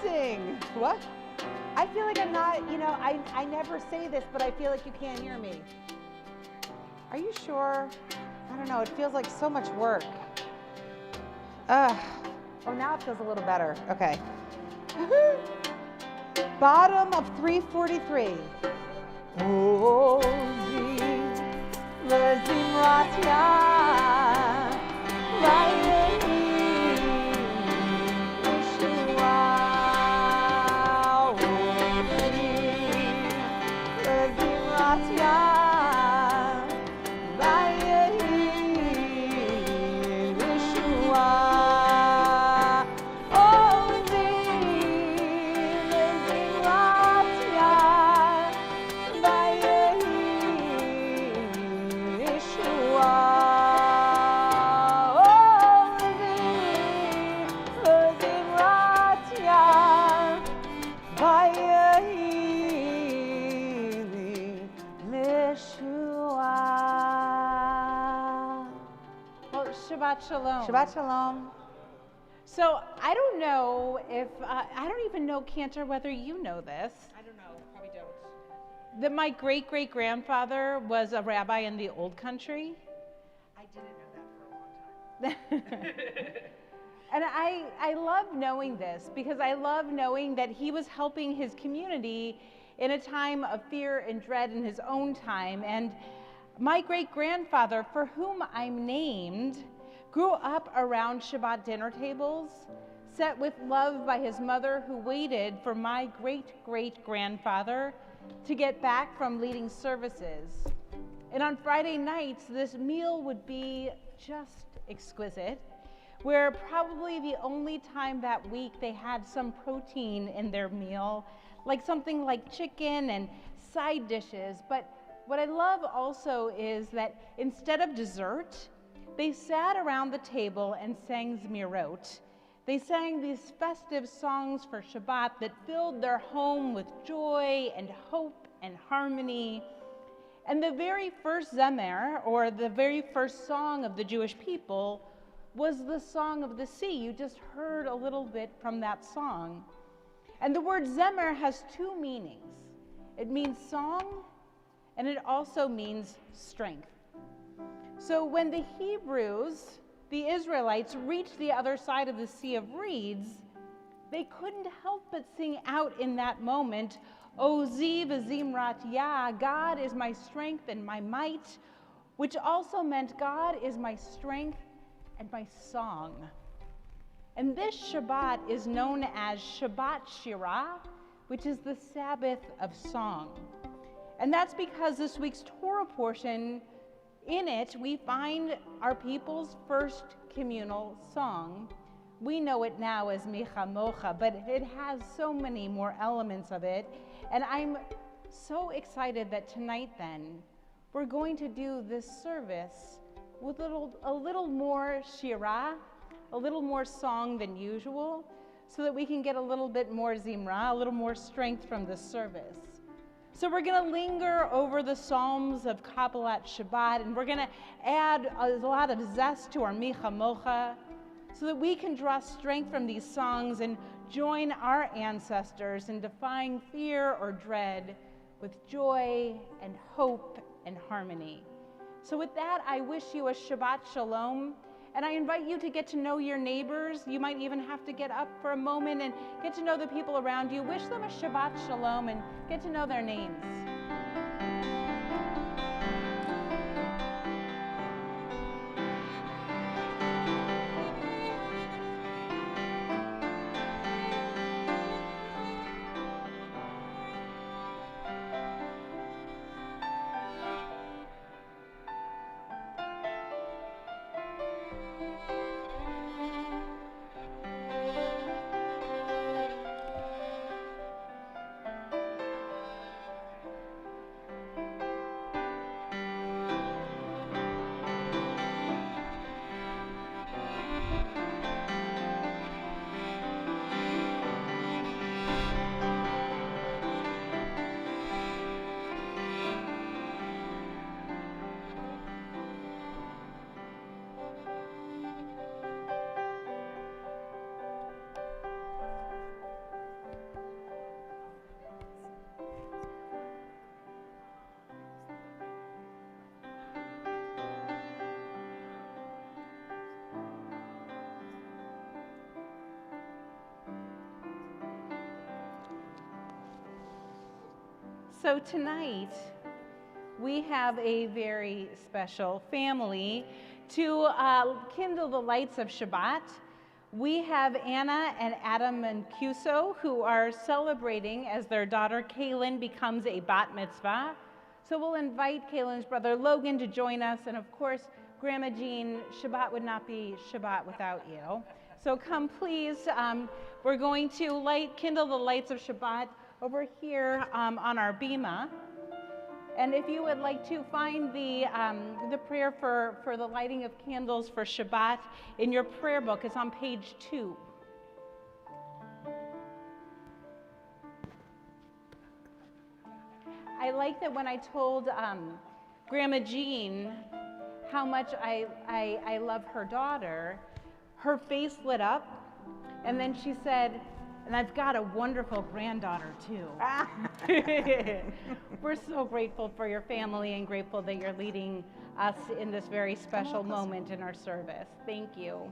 sing. What? I feel like I'm not, I never say this, but I feel like you can't hear me. Are you sure? I don't know, it feels like so much work. Oh, now it feels a little better. Okay. Bottom of 343. Oh, Shabbat Shalom. Shabbat Shalom. So I don't know if, I don't even know, Cantor, whether you know this. I don't know, probably don't. That my great-great-grandfather was a rabbi in the old country. I didn't know that for a long time. And I love knowing this because I love knowing that he was helping his community in a time of fear and dread in his own time. And my great-grandfather, for whom I'm named, grew up around Shabbat dinner tables, set with love by his mother who waited for my great-great-grandfather to get back from leading services. And on Friday nights, this meal would be just exquisite, where probably the only time that week they had some protein in their meal, like something like chicken and side dishes. But what I love also is that instead of dessert, they sat around the table and sang Zmirot. They sang these festive songs for Shabbat that filled their home with joy and hope and harmony. And the very first Zemer, or the very first song of the Jewish people, was the Song of the Sea. You just heard a little bit from that song. And the word Zemer has two meanings. It means song, and it also means strength. So when the Hebrews, the Israelites, reached the other side of the Sea of Reeds, they couldn't help but sing out in that moment, O Ziv Zimrat Yah, God is my strength and my might, which also meant God is my strength and my song. And this Shabbat is known as Shabbat Shirah, which is the Sabbath of song. And that's because this week's Torah portion, in it, we find our people's first communal song. We know it now as Micha Mocha, but it has so many more elements of it. And I'm so excited that tonight then, we're going to do this service with a little more shirah, a little more song than usual, so that we can get a little bit more zimra, a little more strength from this service. So we're going to linger over the Psalms of Kabbalat Shabbat, and we're going to add a lot of zest to our Micha Mocha, so that we can draw strength from these songs and join our ancestors in defying fear or dread with joy and hope and harmony. So with that, I wish you a Shabbat Shalom, and I invite you to get to know your neighbors. You might even have to get up for a moment and get to know the people around you. Wish them a Shabbat Shalom and get to know their names. So tonight, we have a very special family to kindle the lights of Shabbat. We have Anna and Adam Mancuso, who are celebrating as their daughter Kaylin becomes a bat mitzvah. So we'll invite Kaylin's brother Logan to join us, and of course, Grandma Jean, Shabbat would not be Shabbat without you. So come please, we're going to kindle the lights of Shabbat over here on our bima. And if you would like to find the prayer for the lighting of candles for Shabbat in your prayer book, it's on page 2. I like that when I told Grandma Jean how much I love her daughter, her face lit up, and then she said, and I've got a wonderful granddaughter too. We're so grateful for your family and grateful that you're leading us in this very special moment in our service. Thank you.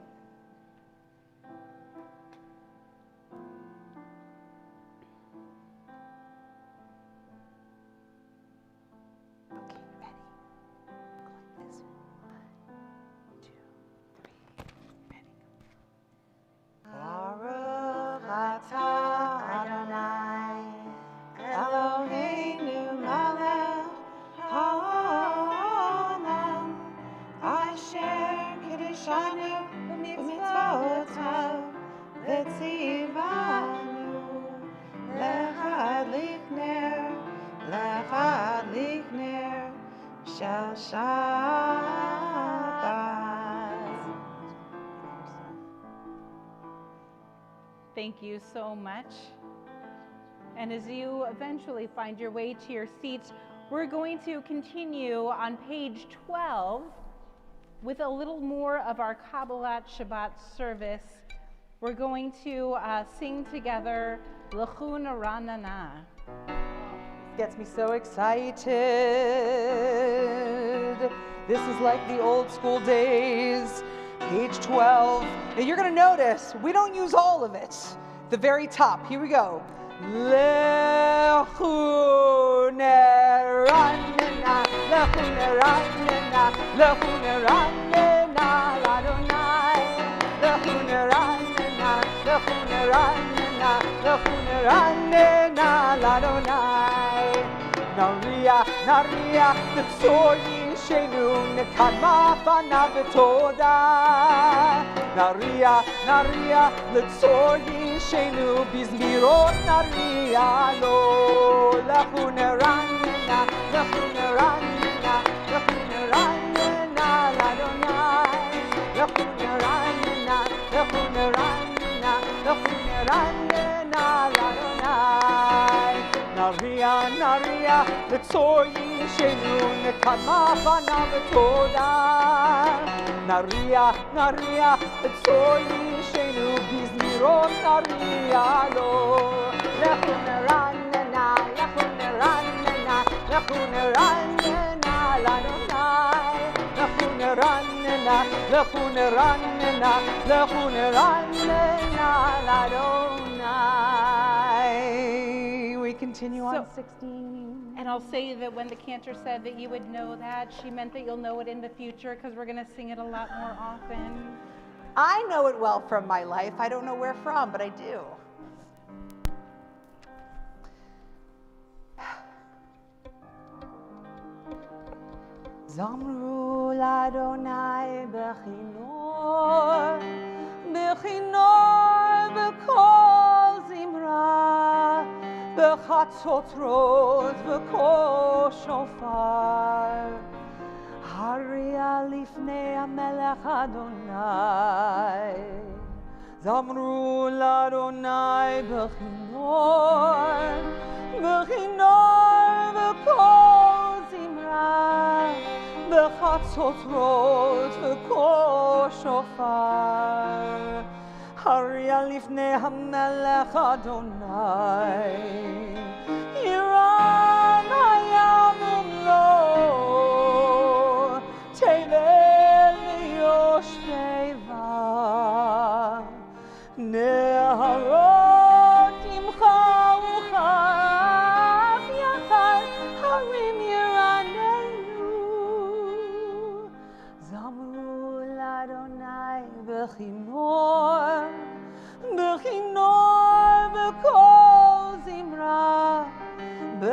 Thank you so much. And as you eventually find your way to your seats, we're going to continue on page 12 with a little more of our Kabbalat Shabbat service. We're going to sing together L'chu Naranana. Gets me so excited. This is like the old school days. Page 12. Now you're going to notice we don't use all of it. The very top. Here we go. L'chu Naranana, L'chu Naranana, L'chu Naranana, L'Adonai. L'chu Naranana, L'chu Naranana, L'chu Naranana, L'Adonai. Naria, Naria, L'Tzoyi Shenu Nekama Fanav Toda. Naria, Naria, L'Tzoyi Shenu Bizmirot Naria Lo. L'chu Naranana, L'chu Naranana, L'chu Naranana, L'Adonai. L'chu Naranana, L'chu Naranana, L'chu Naranana, L'Adonai. Naria, Naria, L'Tzoyi Shenu Nekama Fanav Toda. Naria, Naria, L'Tzoyi Shenu Bizmirot Naria Lo. L'chu Naranana, L'chu Naranana, L'chu Naranana, L'Adonai. L'chu Naranana, L'chu Naranana, L'chu Naranana, L'Adonai. We continue on 16. And I'll say that when the cantor said that you would know that, she meant that you'll know it in the future because we're going to sing it a lot more often. I know it well from my life. I don't know where from, but I do. Zamru l'Adonai bechinor, bechinor b'kol zimra, b'chatzotrot b'kol shofar. Haria lifnei hamelech Adonai. Zamru l'Adonai bechinor, bechinor b'kol zimra, b'chatzotrot b'kol shofar. Haria lifnei hamelech Adonai. Yiram hayam umlo, tevel yosheva. Neharot imcha uchach yachal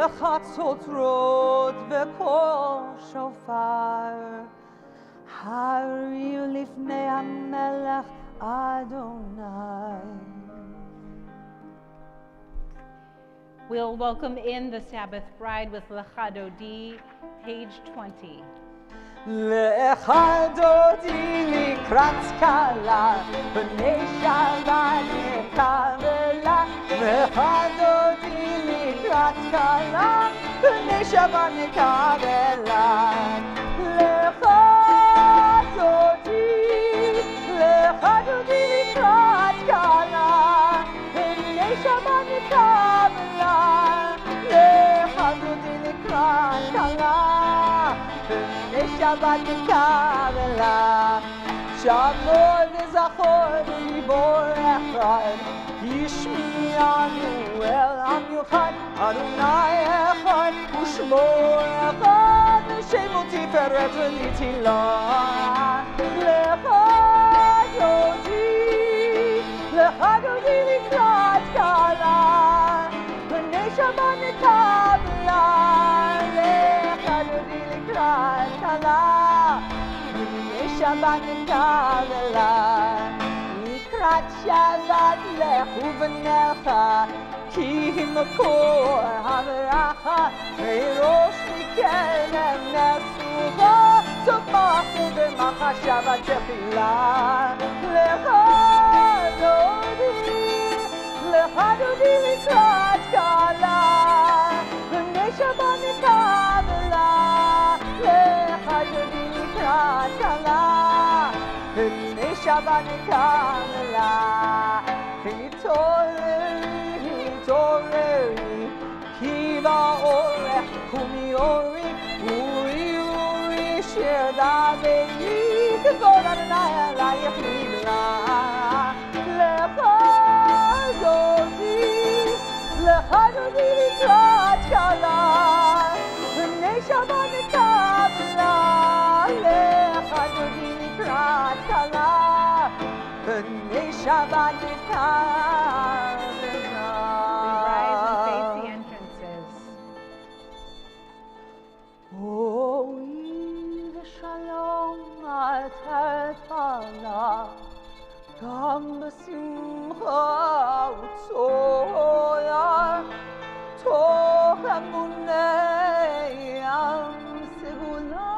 לחצוצרות וקול שופר, הריעו לפני המלך אדוני. We'll welcome in the Sabbath bride with Lecha Dodi, page 20. לך דודי לקראת כלה, בני שבת נקבלה. לך דודי לקראת כלה, בני שבת נקבלה. לך דודי לקראת כלה, בני שבת נקבלה. לך דודי לקראת כלה, Shabbat Kavela, Shavor v'Zachor v'Yibor Echad, Yishmi'anu El Am Yuchad, Adonai Echad, U'Shmo Echad, V'Shemo Tiferet v'Nitilah. Lecha Dodi likrat kala, B'nei Shabbat Kavela. Shabbat Kavela, Ikrat Shabbat lechu v'nelcha, ki himokor haveracha, v'rosh mikerem nesucha, tzomach v'macha Shabbat tefila. Lecha Dodi likrat kala, B'nei Shabbat Kavela. Kala, B'nei Shabbat Kala, Hitoreri, Ki ba'orech kumi ori, Uri shir davei, Kavod Adonai alayich nivra. Lecha Dodi likrat kala, B'nei Shabbat Kala. Shabbat We rise and face the entrances. Oi v'shalom atartala, gam b'simcha u'tzoya, toch amunei am segula,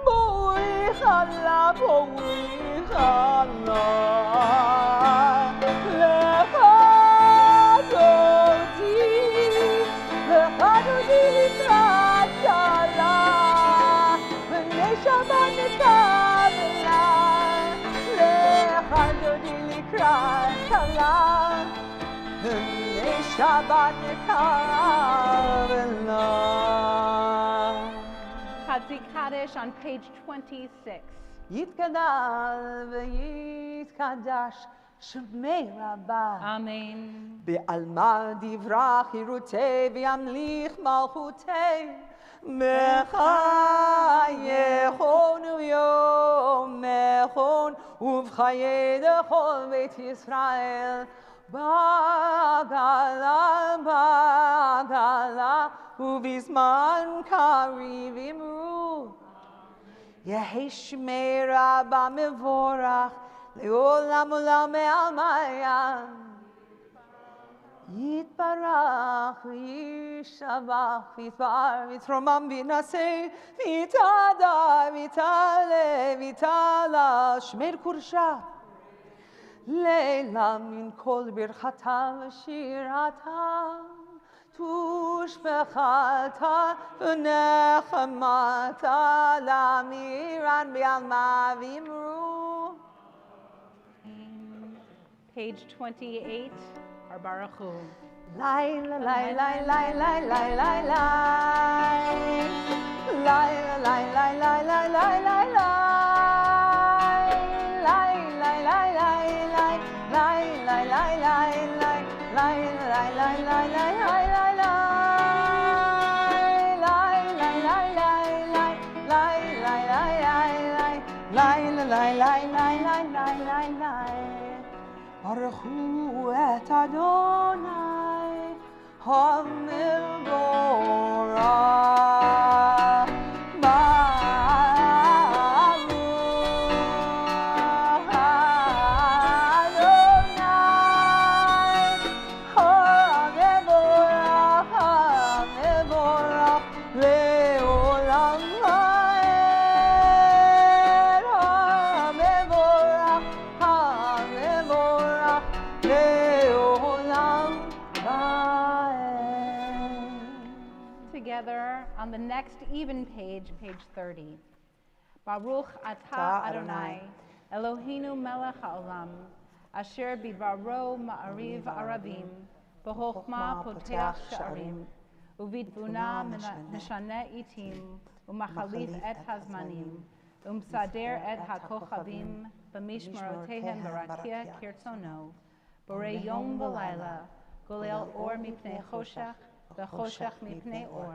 boi chala, boi chala. Shabbat Kavela. Chatzi Kaddish on page 26. Yitkadal v'yitkadash shemei rabbah. Amen. Be'alma divrach hirutei v'yamlich malchutei. Mechayechon uyom mechon uvchayei dechol beit Yisrael. Bagala, ubizman kariv imru. Yehi shmei rabba mevorach, leolam olam me'almayam. Yitbarach, yishavach, yitbar, yitromam v'naseh, v'itadar, v'itale, v'itala, shmer kursha. Leila min kol birchata v'shirata, tushbechata v'nechamata, lamiran b'alma v'imru. Page 28, our Baruch Hu. Lai la lai lai lai lai lai lai lai. Lai la lai lai lai lai lai lai lai. Baruch hu et Adonai, hamil bo together on the next even page, page 30. Baruch atah Adonai, Eloheinu melech haolam, asher bidbaro ma'ariv aravim, b'chokhmah poteach sha'arim, ובתבונה משנה עתים, ומחליף את הזמנים, ומסדר את הכוכבים, במשמרותיהם ברקיע כרצונו, בורא יום ולילה, גולל אור מפני חושך, וחושך מפני אור,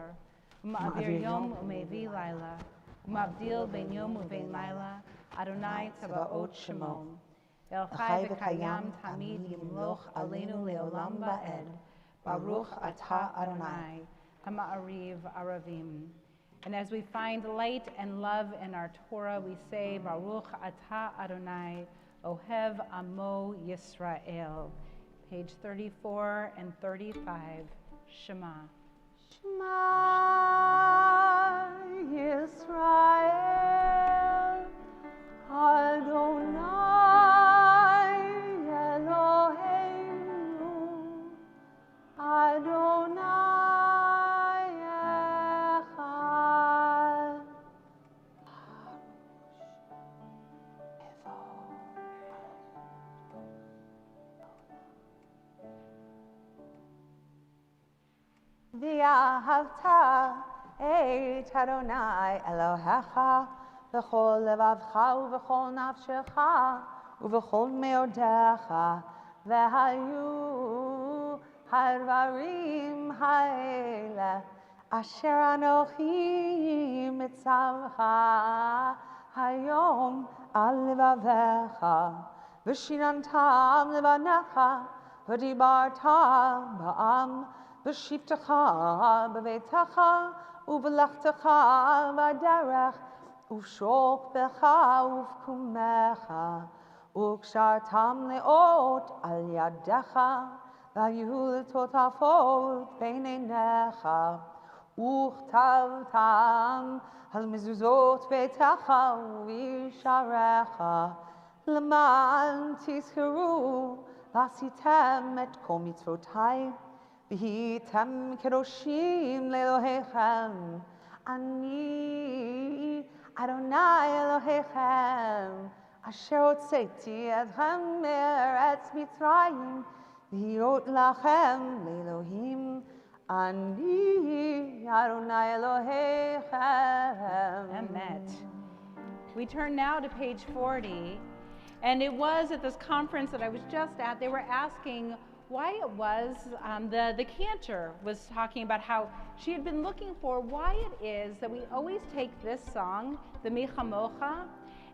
ומעביר יום ומביא לילה, ומבדיל בין יום ובין לילה, אדוני צבאות שמו. אל חי וקיים תמיד ימלוך עלינו לעולם ועד, Baruch atah Adonai, Hama'ariv Aravim. And as we find light and love in our Torah, we say, Baruch atah Adonai, Ohev Amo Yisrael. Page 34 and 35, Shema. Shema Yisrael, Adonai Eloheinu, Adonai Echad. V'ahavta et Adonai Elohecha v'chol levavcha uv'chol nafshecha uv'chol meodecha v'hayu הדברים האלה אשר אנוכי מצווך היום על לבביך ושיננתם לבניך ודיברת בעם בשבתך בביתך ובלכתך בדרך ובשוכבך ובקומך וקשרתם לאות על ידך והיו לטוטפות בין עיניך, וכתבתם על מזוזות ביתך ובשעריך, למען תזכרו ועשיתם את כל מצוותיי, והייתם קדושים לאלוהיכם. אני אדוני אלוהיכם, אשר הוצאתי אתכם מארץ מצרים, להיות לכם לאלוהים, אני Adonai Elohechem. Amen. We turn now to page 40, and it was at this conference that I was just at, they were asking why it was, the cantor was talking about how she had been looking for why it is that we always take this song, the Michamocha,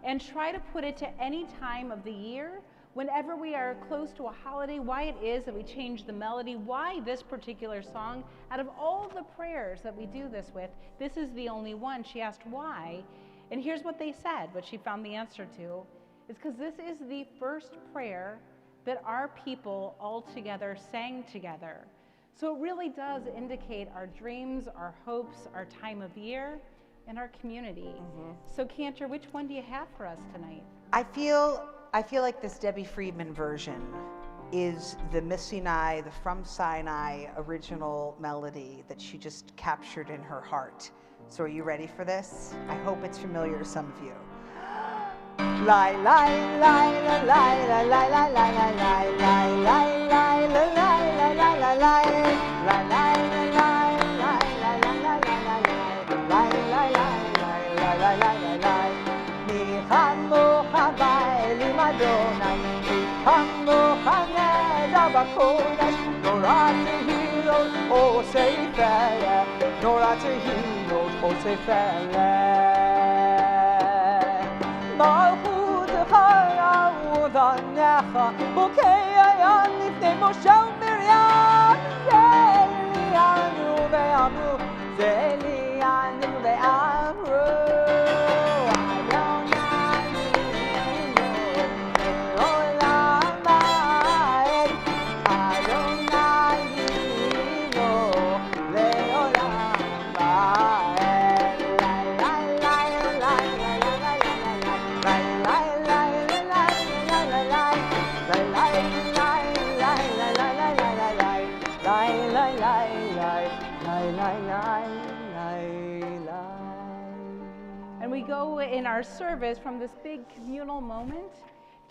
and try to put it to any time of the year. Whenever we are close to a holiday, why it is that we change the melody, why this particular song, out of all the prayers that we do this with, this is the only one. She asked why, and here's what they said, what she found the answer to, is because this is the first prayer that our people all together sang together. So it really does indicate our dreams, our hopes, our time of year, and our community. So Cantor, which one do you have for us tonight? I feel like this Debbie Friedman version is the Miss Sinai, the From Sinai original melody that she just captured in her heart. So are you ready for this? I hope it's familiar to some of you. Lai lai lai la lai la lai la lai la lai lai lai lai la lai la lai la lai la lai la lai la lai la lai la lai la lai la lai mi chamocha ba'elim Adonai mi chamocha neda b'kodesh Nora tehilot osei felech Nora tehilot osei felech מלכותך יעודנך בוקע ים לפני משה ומרים זה אלינו ואמרו זה אלינו ואמרו Lai, lai, lai, lai, lai, lai, lai, lai, lai. go in our service from this big communal moment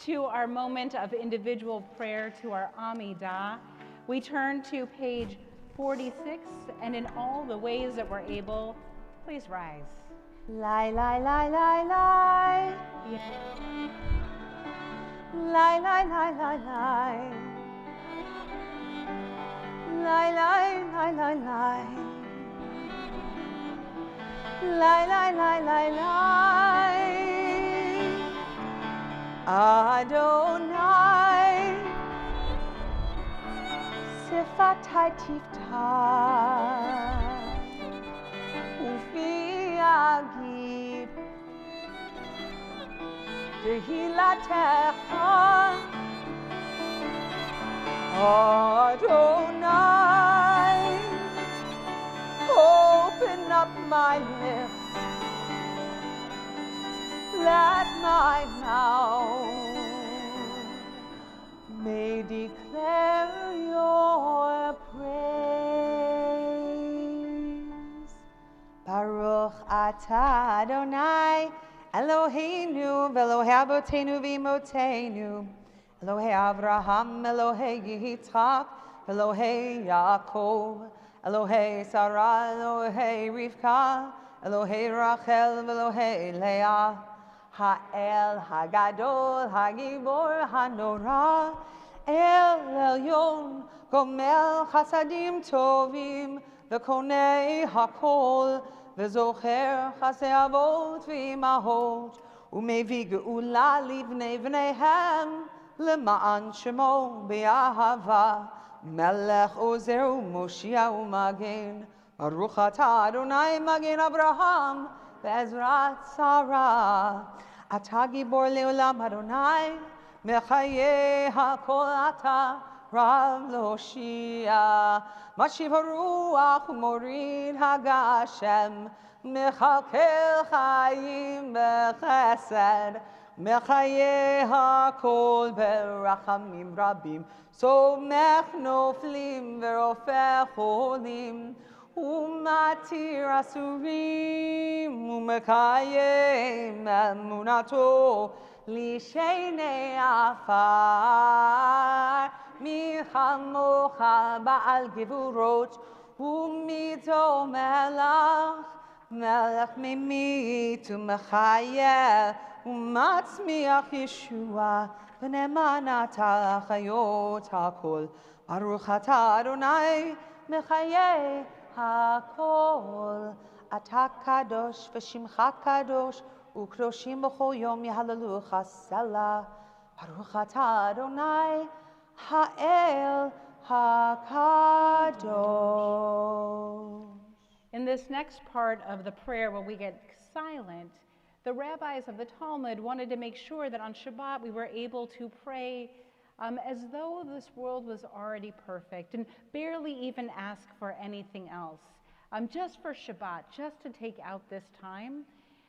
to our moment of individual prayer, to our Amidah. We turn to page 46, and in all the ways that we're able, please rise. Lie, lie, lie, lie, lie. Lie, lie, lie, lie, lie. Lie, lie, lie, lie, lie. Lie, lie, lie, lie, lie. Adonai, Sifatai Tiftah, Ufi Agid, Tehilatecha, Adonai, open up my lips. Let my mouth may declare your praise. Baruch atah Adonai, Eloheinu v'Elohei Avotenu v'Imotenu, Elohei Avraham, Elohei Yitzchak, Elohei Yaakov, Elohei Sarah, Elohei Rivka, Elohei Rachel, Elohei Leah, Ha'el Hagadol, Hagibor, Hanora, El Elyon, Gomel Chasadim Tovim, V'konei Hakol, V'zocher Chasei Avot V'imahot, Umevi Geula Livnei V'neihem, L'ma'an Shemo B'Ahava, Melech Ozer U'Moshia U'Magen, Baruch atah Adonai Magen Abraham Ve'ezrat Sarah. Atah Gibor Leolam Adonai Mechaye HaKol atah Rav Loshia. Mashiv HaRuach U'Morid HaGashem Mechalkel Chayim B'Chesed Mechaye HaKol Berachamim Rabim Somech Noflim Ve'Rofeh Cholim Umatir Asurim Umekayem Emunato Lishenei Afar Michamocha Ba'al Gevurot Umito Melech Mimit Umechayeh Umatzmiach Yeshua V'nemanat Achayot HaKol Baruch atah Adonai Mechayeh HaKol Atah Kadosh V'Shimcha Kadosh U'Kdoshim B'chol Yom Yehalelucha Selah Baruch atah Adonai Ha'el HaKadosh. In this next part of the prayer where we get silent, the rabbis of the Talmud wanted to make sure that on Shabbat we were able to pray as though this world was already perfect and barely even ask for anything else, just for Shabbat, just to take out this time.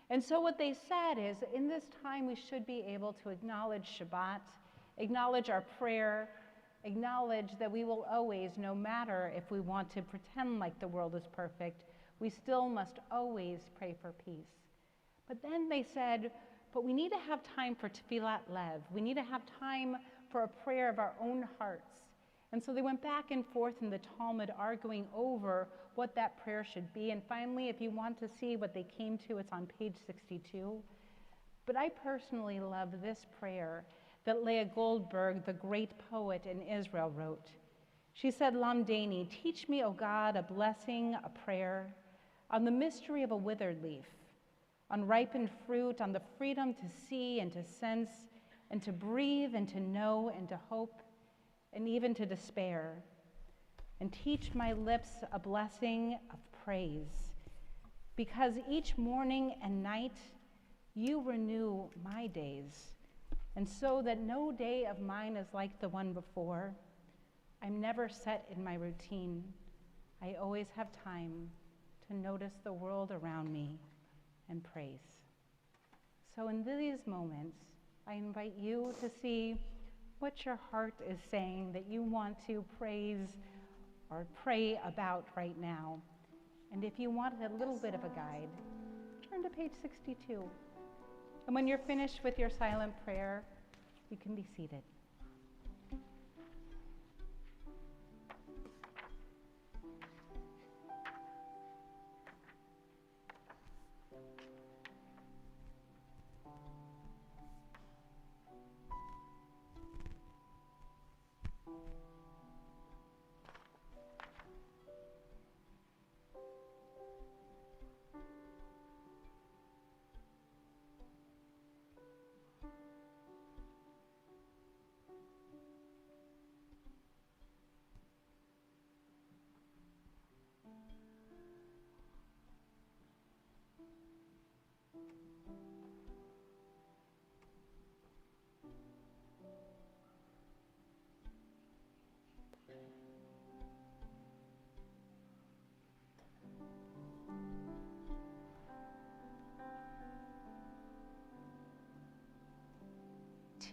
And so what they said is, in this time we should be able to acknowledge Shabbat, acknowledge our prayer, acknowledge that we will always, no matter if we want to pretend like the world is perfect, we still must always pray for peace. But then they said, but we need to have time for tefillat lev. We need to have time for a prayer of our own hearts. And so they went back and forth in the Talmud arguing over what that prayer should be. And finally, if you want to see what they came to, it's on page 62. But I personally love this prayer that Leah Goldberg, the great poet in Israel, wrote. She said, Lamdeni, teach me, O God, a blessing, a prayer, on the mystery of a withered leaf, on ripened fruit, on the freedom to see and to sense and to breathe and to know and to hope and even to despair. And teach my lips a blessing of praise, because each morning and night you renew my days, and so that no day of mine is like the one before. I'm never set in my routine. I always have time to notice the world around me and praise. So in these moments, I invite you to see what your heart is saying that you want to praise or pray about right now. And if you want a little bit of a guide, turn turn to page 62. And when you're finished with your silent prayer, you can be seated.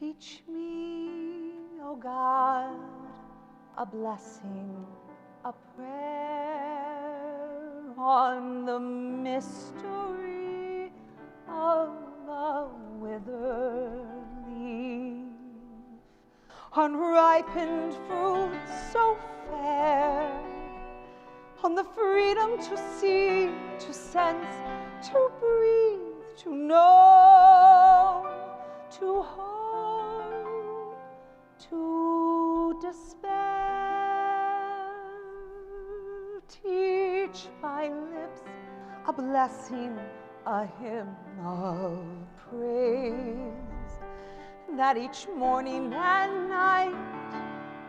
Teach me, O God, a blessing, a prayer on the mystery of a withered leaf, unripened fruit so fair, on the freedom to see, to sense, to breathe, to know, to hope, to despair. Teach my lips a blessing, a hymn of praise, that each morning and night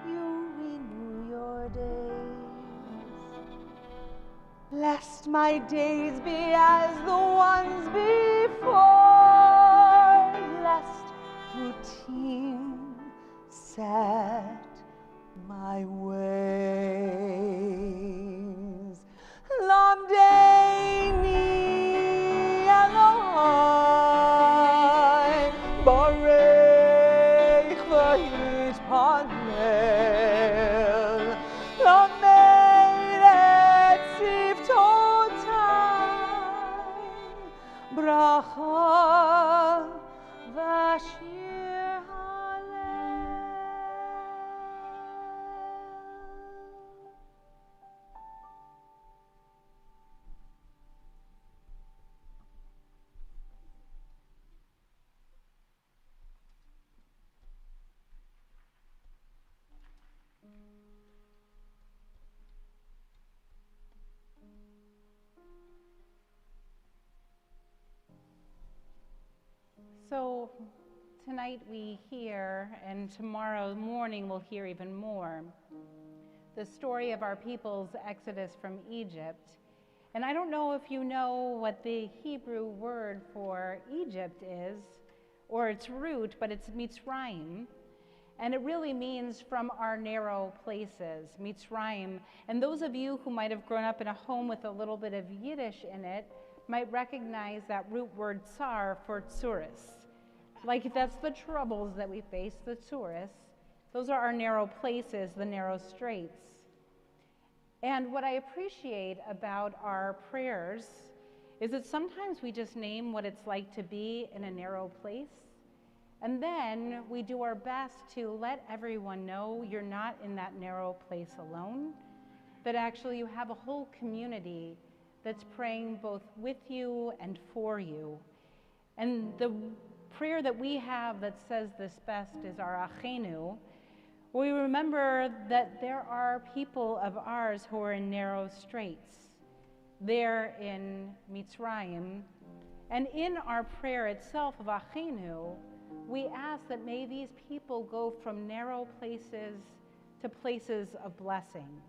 you renew your days. Lest my days be as the ones before, lest routine set my ways. Lamdeni Eloi, Barech v'yitpanel, Lamed et siftotai, bracha v'shir halel. So tonight we hear, and tomorrow morning we'll hear even more, the story of our people's exodus from Egypt. And I don't know if you know what the Hebrew word for Egypt is, or its root, but it's Mitzrayim. And it really means from our narrow places, Mitzrayim. And those of you who might have grown up in a home with a little bit of Yiddish in it might recognize that root word tsar for tsuris. Like that's the troubles that we face, the tsuris. Those are our narrow places, the narrow straits. And what I appreciate about our prayers is that sometimes we just name what it's like to be in a narrow place. And then we do our best to let everyone know you're not in that narrow place alone, that actually you have a whole community that's praying both with you and for you. And the prayer that we have that says this best is our Achenu. We remember that there are people of ours who are in narrow straits. They're in Mitzrayim. And in our prayer itself of Achenu, we ask that may these people go from narrow places to places of blessing.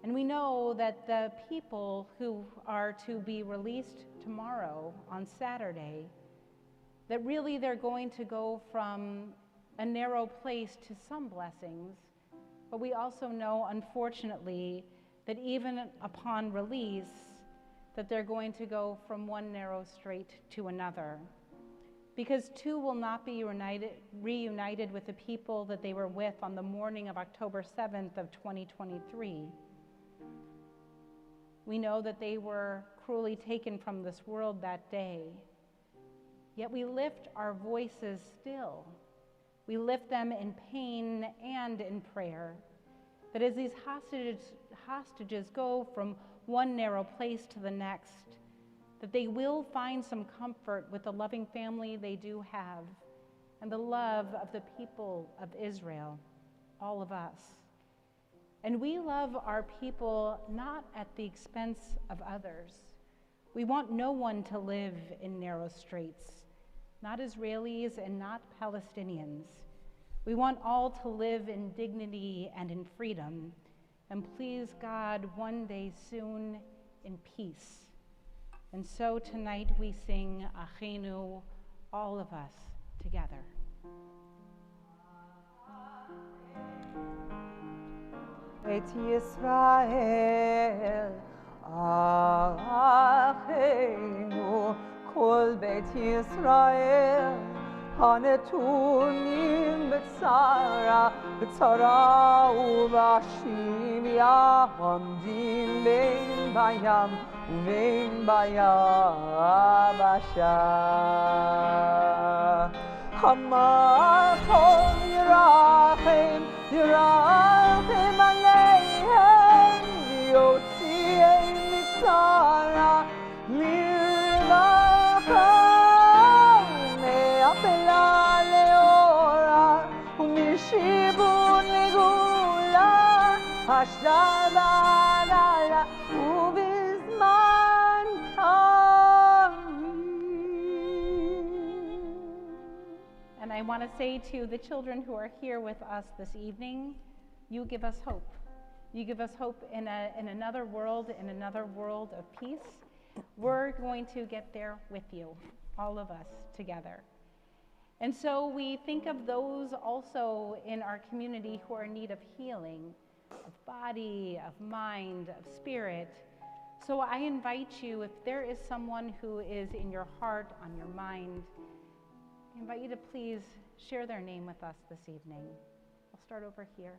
And we know that the people who are to be released tomorrow on Saturday, that really they're going to go from a narrow place to some blessings. But we also know, unfortunately, that even upon release, that they're going to go from one narrow strait to another. Because two will not be reunited with the people that they were with on the morning of October 7th of 2023. We know that they were cruelly taken from this world that day. Yet we lift our voices still. We lift them in pain and in prayer. That as these hostages go from one narrow place to the next, that they will find some comfort with the loving family they do have and the love of the people of Israel, all of us. And we love our people not at the expense of others. We want no one to live in narrow straits, not Israelis and not Palestinians. We want all to live in dignity and in freedom, and please God, one day soon in peace. And so tonight we sing Achenu, all of us together. Et Yisrael, Achenu, Kol Beit Yisrael, הנתונים בצרה ובשביה, עומדים בין בים ובין ביבשה. המקום ירחם, ירחם עליהם, ויוציאם מצרה לרווחה. אפלה לאורה ומשיבון לגאולה, השבת עלה ובזמן קריב. And I want to say to the children who are here with us this evening, you give us hope. You give us hope in another world of peace. We're going to get there with you, all of us together. And so we think of those also in our community who are in need of healing, of body, of mind, of spirit. So I invite you, if there is someone who is in your heart, on your mind, I invite you to please share their name with us this evening. I'll start over here.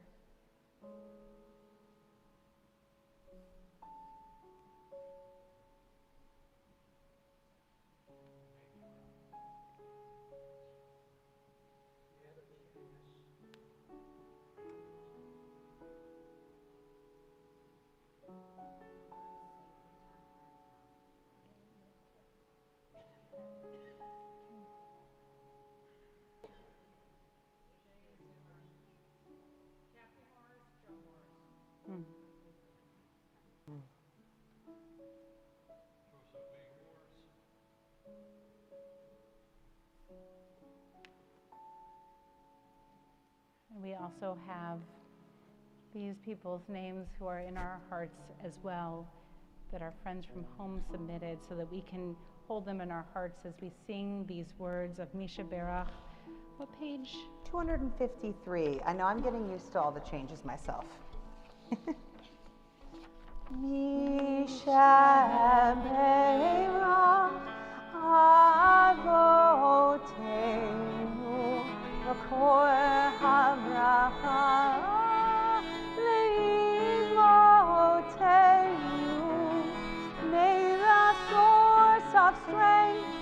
And we also have these people's names who are in our hearts as well, that our friends from home submitted, so that we can hold them in our hearts as we sing these words of Misha Berach. What page? 253. I know I'm getting used to all the changes myself. Misha Berach Avotenu V'kol habracha leimotenu. May the source of strength,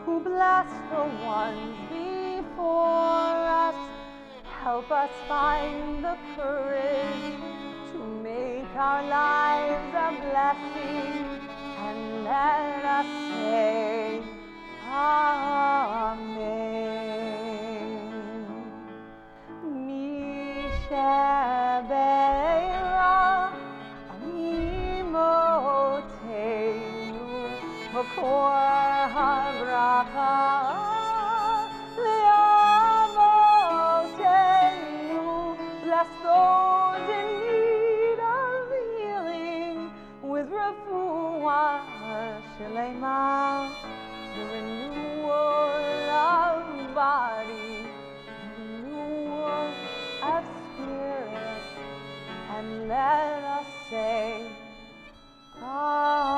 who blessed the ones before us, help us find the courage to make our lives a blessing, and let us say Amen. Mishaberach Amimotenu V'kol habracha le'avotenu. Bless those in need of healing with refuah shelema, the renewal of body, the renewal of spirit, and let us say Amen.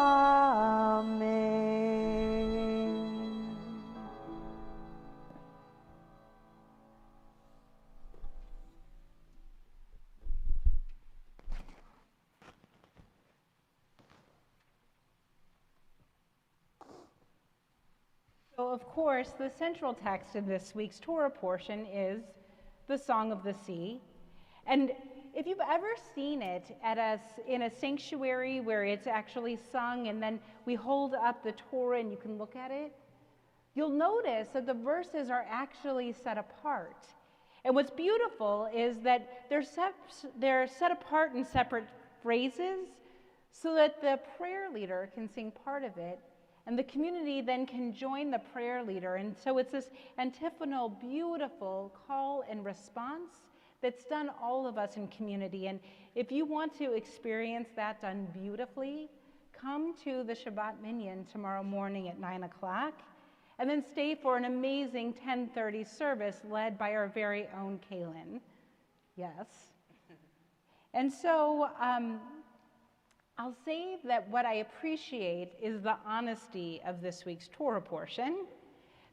of course, the central text in this week's Torah portion is the Song of the Sea. And if you've ever seen it in a sanctuary where it's actually sung and then we hold up the Torah and you can look at it, you'll notice that the verses are actually set apart. And what's beautiful is that they're set apart in separate phrases so that the prayer leader can sing part of it and the community then can join the prayer leader. And so it's this antiphonal, beautiful call and response that's done all of us in community. And if you want to experience that done beautifully, come to the Shabbat Minyan tomorrow morning at 9 o'clock, and then stay for an amazing 10:30 service led by our very own Kaylin. Yes. And so I'll say that what I appreciate is the honesty of this week's Torah portion,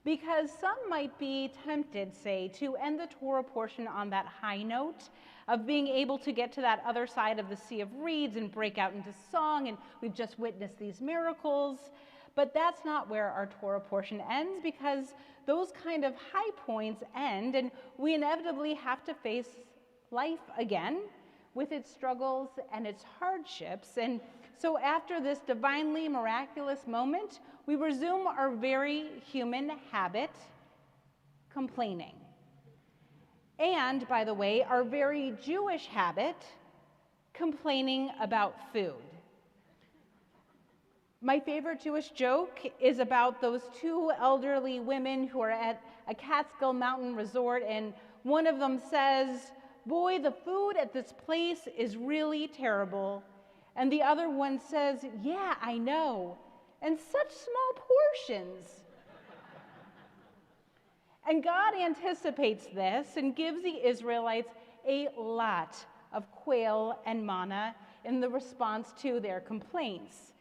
because some might be tempted, say, to end the Torah portion on that high note of being able to get to that other side of the Sea of Reeds and break out into song, and we've just witnessed these miracles. But that's not where our Torah portion ends, because those kind of high points end, and we inevitably have to face life again with its struggles and its hardships. And so after this divinely miraculous moment, we resume our very human habit, complaining. And, by the way, our very Jewish habit, complaining about food. My favorite Jewish joke is about those two elderly women who are at a Catskill Mountain resort, and one of them says, "Boy, the food at this place is really terrible." And the other one says, "Yeah, I know, and such small portions." And God anticipates this and gives the Israelites a lot of quail and manna in the response to their complaints.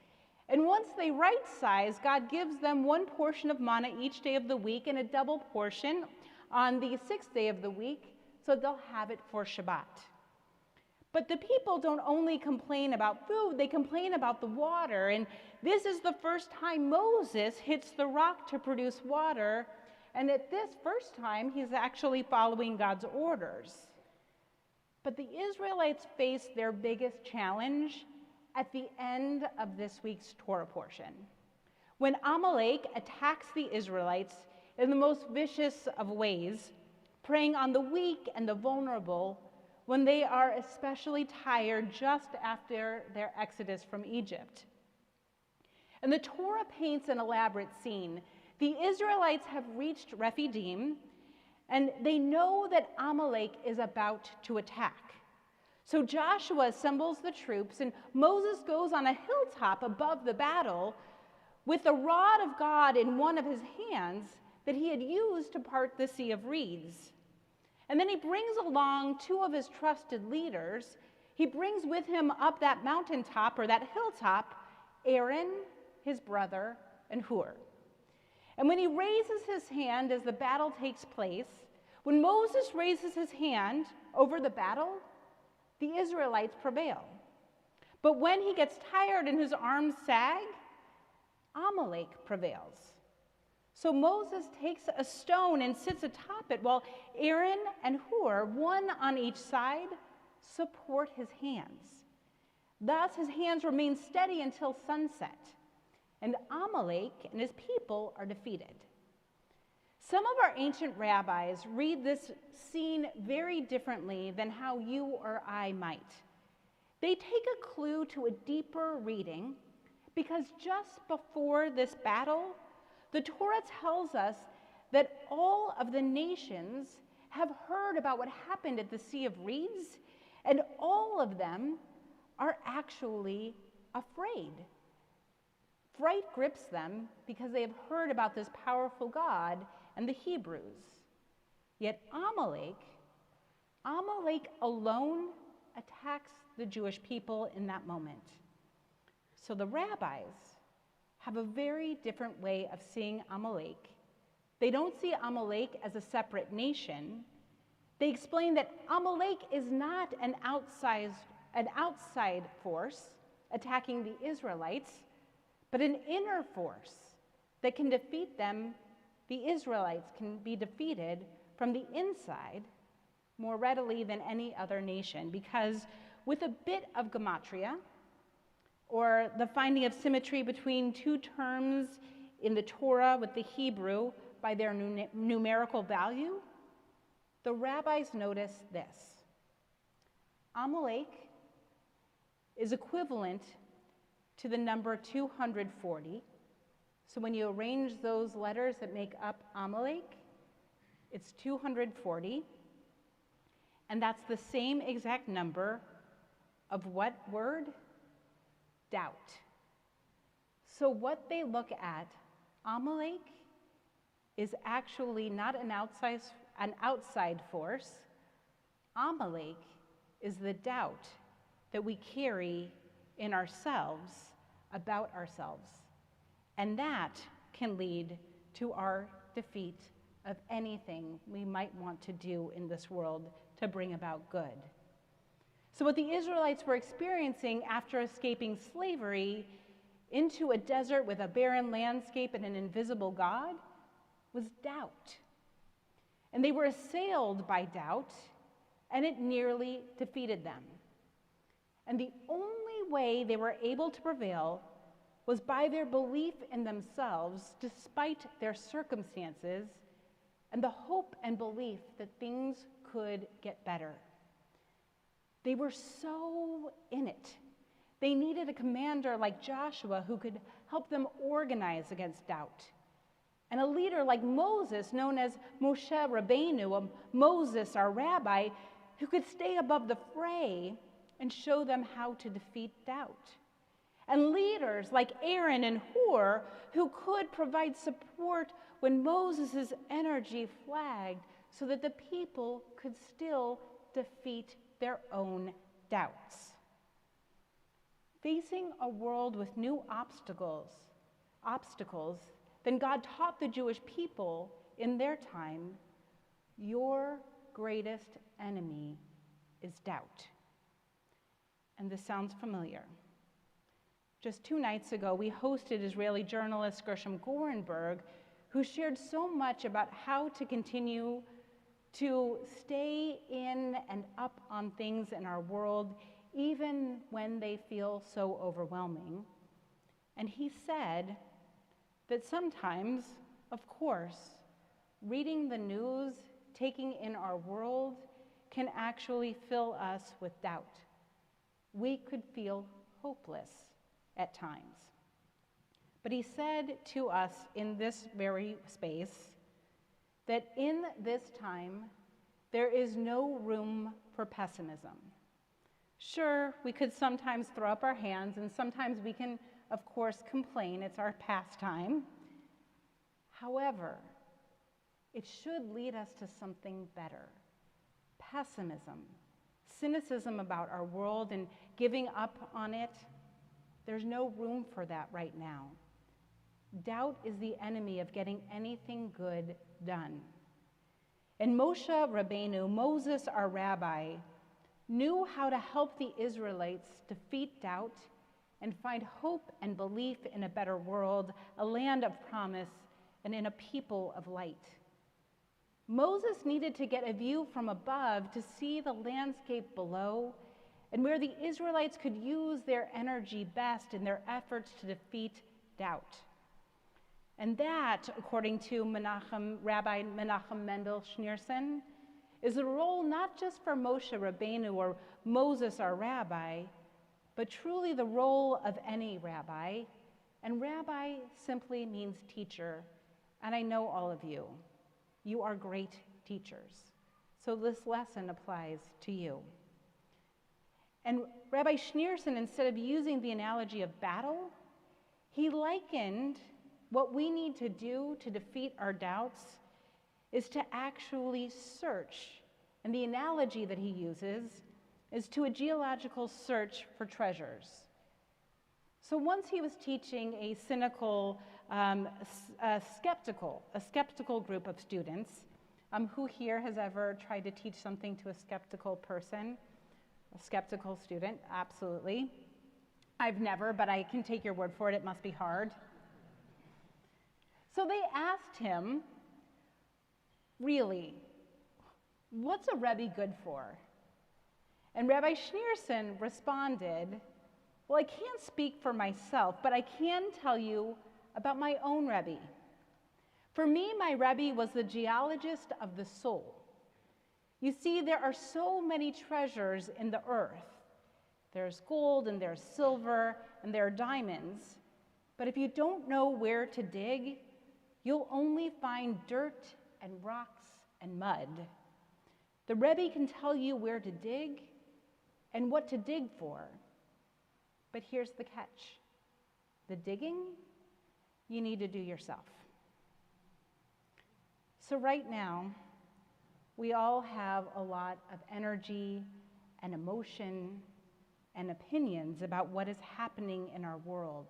And once they right size, God gives them one portion of manna each day of the week and a double portion on the sixth day of the week, so they'll have it for Shabbat. But the people don't only complain about food, they complain about the water. And this is the first time Moses hits the rock to produce water. And at this first time, he's actually following God's orders. But the Israelites face their biggest challenge at the end of this week's Torah portion, when Amalek attacks the Israelites in the most vicious of ways, preying on the weak and the vulnerable when they are especially tired just after their exodus from Egypt. And the Torah paints an elaborate scene. The Israelites have reached Rephidim, and they know that Amalek is about to attack. So Joshua assembles the troops, and Moses goes on a hilltop above the battle with the rod of God in one of his hands that he had used to part the Sea of Reeds. And then he brings along two of his trusted leaders. He brings with him up that mountaintop or that hilltop Aaron, his brother, and Hur. And when he raises his hand as the battle takes place, when Moses raises his hand over the battle, the Israelites prevail. But when he gets tired and his arms sag, Amalek prevails. So Moses takes a stone and sits atop it while Aaron and Hur, one on each side, support his hands. Thus his hands remain steady until sunset, and Amalek and his people are defeated. Some of our ancient rabbis read this scene very differently than how you or I might. They take a clue to a deeper reading because just before this battle, the Torah tells us that all of the nations have heard about what happened at the Sea of Reeds, and all of them are actually afraid. Fright grips them because they have heard about this powerful God and the Hebrews. Yet Amalek alone attacks the Jewish people in that moment. So the rabbis have a very different way of seeing Amalek. They don't see Amalek as a separate nation. They explain that Amalek is not an outside force attacking the Israelites, but an inner force that can defeat them the Israelites can be defeated from the inside more readily than any other nation, because with a bit of gematria, or the finding of symmetry between two terms in the Torah with the Hebrew by their numerical value, the rabbis notice this. Amalek is equivalent to the number 240. So when you arrange those letters that make up Amalek, it's 240. And that's the same exact number of what word? Doubt. So what they look at, Amalek is actually not an outside force. Amalek is the doubt that we carry in ourselves about ourselves. And that can lead to our defeat of anything we might want to do in this world to bring about good. So what the Israelites were experiencing after escaping slavery into a desert with a barren landscape and an invisible God was doubt. And they were assailed by doubt, and it nearly defeated them. And the only way they were able to prevail was by their belief in themselves, despite their circumstances, and the hope and belief that things could get better. They were so in it. They needed a commander like Joshua who could help them organize against doubt. And a leader like Moses, known as Moshe Rabbeinu, Moses, our rabbi, who could stay above the fray and show them how to defeat doubt. And leaders like Aaron and Hur, who could provide support when Moses' energy flagged so that the people could still defeat their own doubts. Facing a world with new obstacles, then God taught the Jewish people in their time, your greatest enemy is doubt. And this sounds familiar. Just 2 nights ago, we hosted Israeli journalist Gershom Gorenberg, who shared so much about how to continue to stay in and up on things in our world, even when they feel so overwhelming. And he said that sometimes, of course, reading the news, taking in our world, can actually fill us with doubt. We could feel hopeless at times. But he said to us in this very space that in this time, there is no room for pessimism. Sure, we could sometimes throw up our hands, and sometimes we can, of course, complain. It's our pastime. However, it should lead us to something better. Pessimism, cynicism about our world and giving up on it, there's no room for that right now. Doubt is the enemy of getting anything good done. And Moshe Rabbeinu, Moses, our rabbi, knew how to help the Israelites defeat doubt and find hope and belief in a better world, a land of promise, and in a people of light. Moses needed to get a view from above to see the landscape below and where the Israelites could use their energy best in their efforts to defeat doubt. And that, according to Rabbi Menachem Mendel Schneerson, is a role not just for Moshe Rabbeinu or Moses, our rabbi, but truly the role of any rabbi. And rabbi simply means teacher. And I know all of you. You are great teachers. So this lesson applies to you. And Rabbi Schneerson, instead of using the analogy of battle, he likened what we need to do to defeat our doubts is to actually search. And the analogy that he uses is to a geological search for treasures. So once he was teaching a cynical, a skeptical group of students. Who here has ever tried to teach something to a skeptical person? A skeptical student, absolutely. I've never, but I can take your word for it, it must be hard. So they asked him, really, what's a Rebbe good for? And Rabbi Schneerson responded, well, I can't speak for myself, but I can tell you about my own Rebbe. For me, my Rebbe was the geologist of the soul. You see, there are so many treasures in the earth. There's gold and there's silver and there are diamonds. But if you don't know where to dig, you'll only find dirt and rocks and mud. The Rebbe can tell you where to dig and what to dig for. But here's the catch. The digging, you need to do yourself. So right now, we all have a lot of energy and emotion and opinions about what is happening in our world.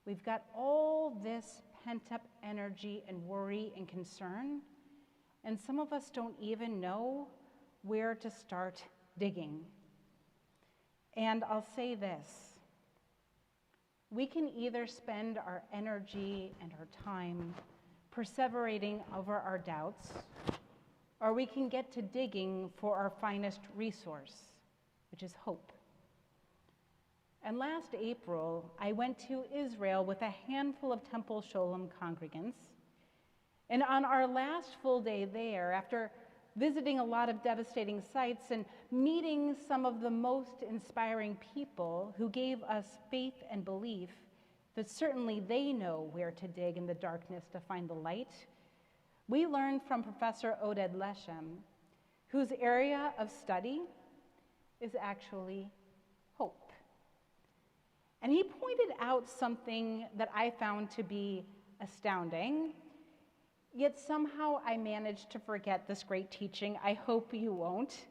We've got all this pent-up energy and worry and concern, and some of us don't even know where to start digging. And I'll say this, we can either spend our energy and our time perseverating over our doubts, or we can get to digging for our finest resource, which is hope. And last April, I went to Israel with a handful of Temple Sholem congregants. And on our last full day there, after visiting a lot of devastating sites and meeting some of the most inspiring people who gave us faith and belief that certainly they know where to dig in the darkness to find the light, we learned from Professor Oded Leshem, whose area of study is actually hope. And he pointed out something that I found to be astounding, yet somehow I managed to forget this great teaching. I hope you won't.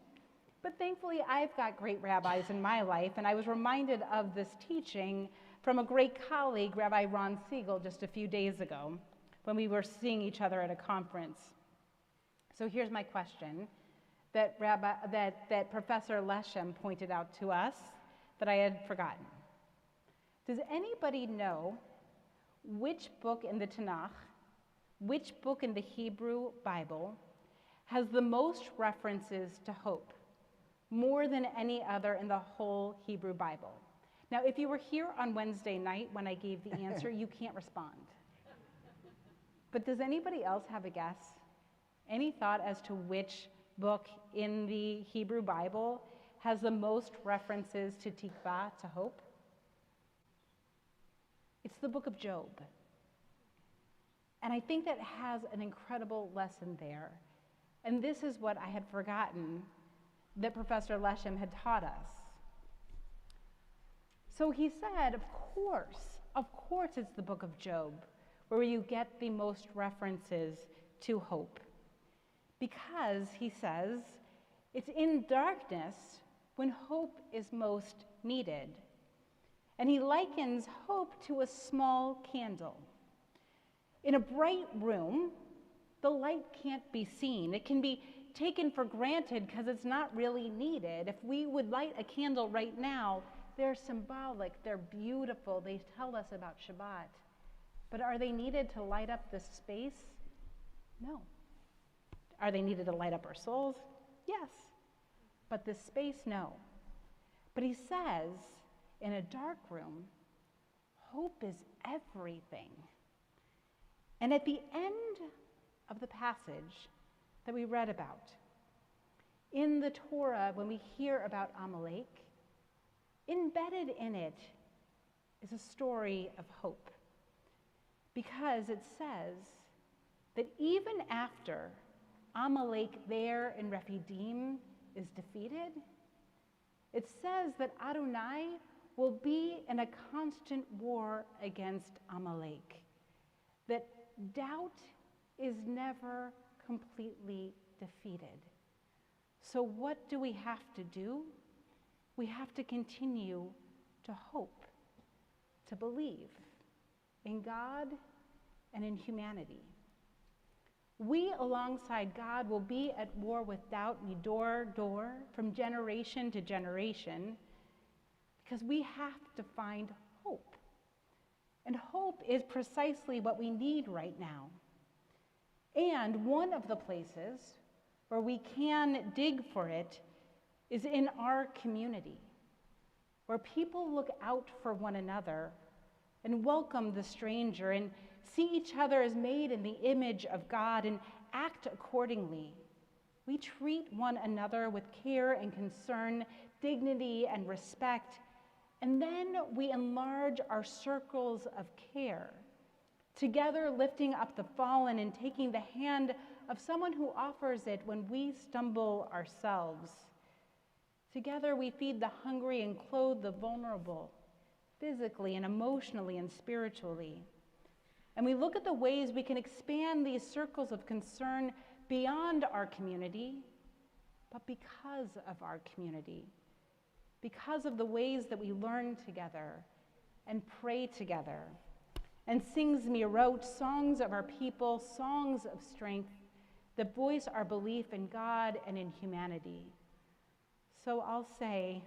But thankfully, I've got great rabbis in my life, and I was reminded of this teaching from a great colleague, Rabbi Ron Siegel, just a few days ago when we were seeing each other at a conference. So here's my question that Professor Leshem pointed out to us that I had forgotten. Does anybody know which book in the Tanakh, which book in the Hebrew Bible has the most references to hope, more than any other in the whole Hebrew Bible? Now, if you were here on Wednesday night when I gave the answer, you can't respond. But does anybody else have a guess? Any thought as to which book in the Hebrew Bible has the most references to tikvah, to hope? It's the book of Job. And I think that has an incredible lesson there. And this is what I had forgotten that Professor Leshem had taught us. So he said, of course it's the book of Job where you get the most references to hope. Because, he says, it's in darkness when hope is most needed. And he likens hope to a small candle. In a bright room, the light can't be seen. It can be taken for granted because it's not really needed. If we would light a candle right now, they're symbolic, they're beautiful, they tell us about Shabbat. But are they needed to light up this space? No. Are they needed to light up our souls? Yes. But this space, no. But he says, in a dark room, hope is everything. And at the end of the passage that we read about, in the Torah, when we hear about Amalek, embedded in it is a story of hope. Because it says that even after Amalek there in Rephidim is defeated, it says that Adonai will be in a constant war against Amalek. That doubt is never completely defeated. So what do we have to do? We have to continue to hope, to believe in God and in humanity. We, alongside God, will be at war with doubt midor, from generation to generation, because we have to find hope. And hope is precisely what we need right now. And one of the places where we can dig for it is in our community, where people look out for one another and welcome the stranger and see each other as made in the image of God and act accordingly. We treat one another with care and concern, dignity and respect, and then we enlarge our circles of care, together lifting up the fallen and taking the hand of someone who offers it when we stumble ourselves. Together we feed the hungry and clothe the vulnerable, physically and emotionally and spiritually. And we look at the ways we can expand these circles of concern beyond our community, but because of our community, because of the ways that we learn together and pray together and sing Zmirot, songs of our people, songs of strength that voice our belief in God and in humanity. So I'll say,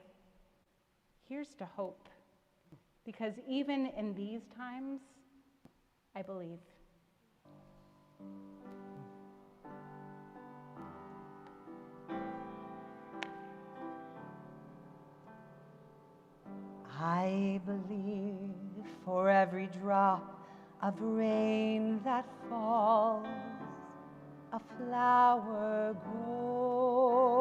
here's to hope, because even in these times, I believe. I believe for every drop of rain that falls, a flower grows.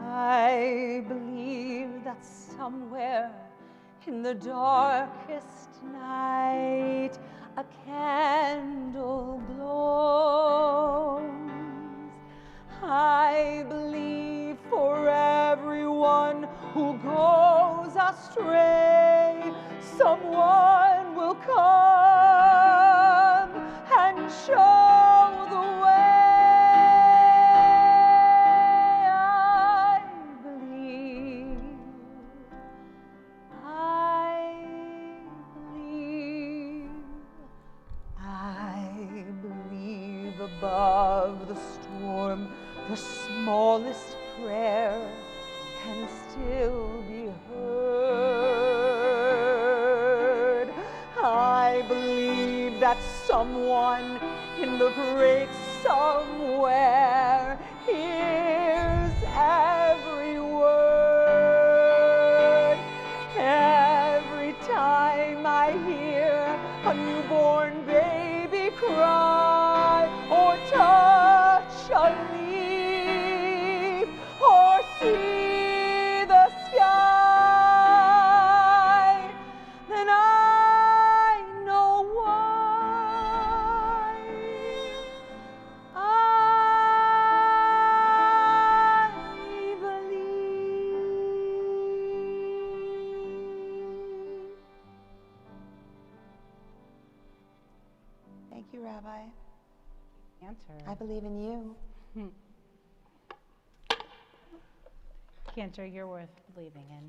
I believe that somewhere in the darkest night, a candle glows. I believe for everyone who goes astray, someone will come and show the way. I believe. I believe above the storm, the smallest prayer can still be heard. I believe that someone in the great somewhere hears every word. Every time I hear a newborn baby cry, or touch a leaf, or see the sky, then I know why. I believe. Thank you, Rabbi. Cantor. I believe in you. Cantor, you're worth believing in.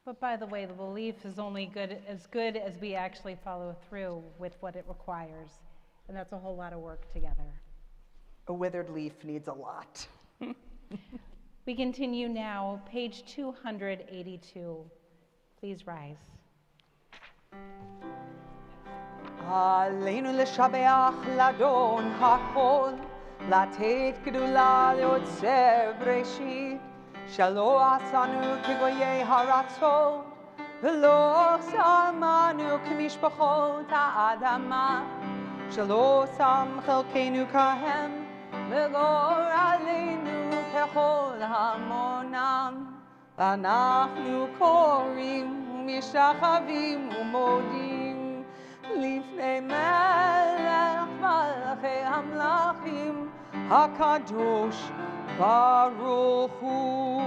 But by the way, the belief is only good as we actually follow through with what it requires. And that's a whole lot of work together. A withered leaf needs a lot. We continue now, page 282. Please rise. עלינו לשבח לאדון הכל, לתת גדולה ליוצר בראשית, שלא עשנו כגויי הרצון, ולא שמנו כמשפחות האדמה, שלא שם חלקנו כהם, וגורלנו ככל המונם, ואנחנו קוראים ומשתחווים ומודים לפני מלך מלכי המלכים הקדוש ברוך הוא.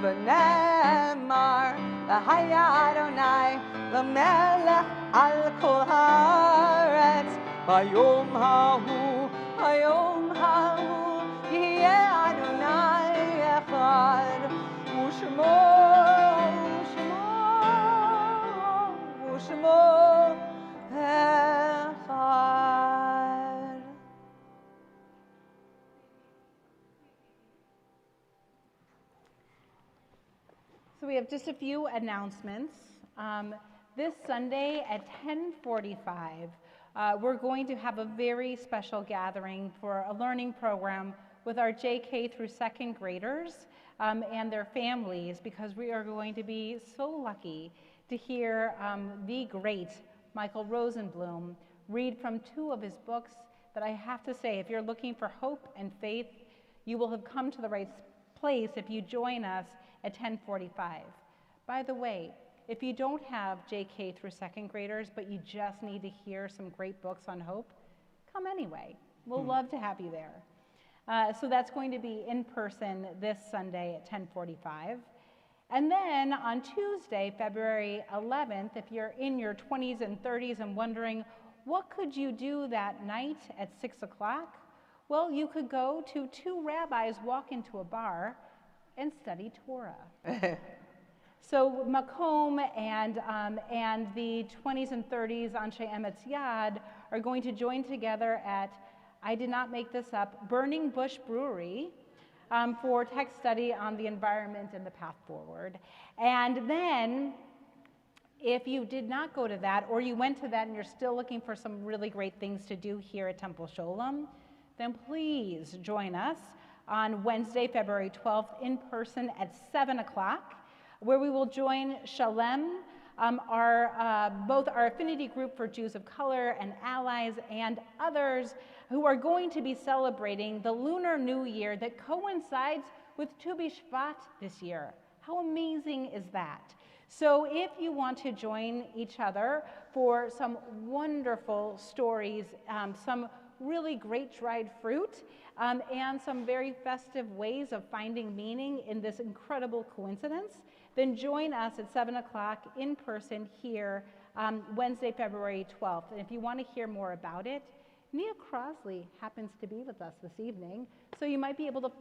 ונאמר והיה אדוני למלך על כל הארץ ביום ההוא יהיה אדוני אחד ושמו אחד. So we have just a few announcements. This Sunday at 10:45, we're going to have a very special gathering for a learning program with our JK through second graders and their families, because we are going to be so lucky to hear the great Michael Rosenblum read from two of his books that I have to say, if you're looking for hope and faith, you will have come to the right place if you join us at 10:45. By the way, if you don't have JK through second graders, but you just need to hear some great books on hope, come anyway. We'll love to have you there. So that's going to be in person this Sunday at 10:45. And then on Tuesday, February 11th, if you're in your 20s and 30s and wondering, what could you do that night at 6 o'clock? Well, you could go to two rabbis, walk into a bar, and study Torah. So Macomb and the 20s and 30s Anshe Emetz Yad are going to join together at, I did not make this up, Burning Bush Brewery for text study on the environment and the path forward. And then, if you did not go to that, or you went to that and you're still looking for some really great things to do here at Temple Sholem, then please join us on Wednesday, February 12th, in person at 7 o'clock, where we will join Shalem, both our affinity group for Jews of color and allies and others who are going to be celebrating the Lunar New Year that coincides with Tu B'Shvat this year. How amazing is that? So if you want to join each other for some wonderful stories, some really great dried fruit, and some very festive ways of finding meaning in this incredible coincidence, then join us at 7 o'clock in person here Wednesday, February 12th. And if you want to hear more about it, Nia Crosley happens to be with us this evening, so you might be able to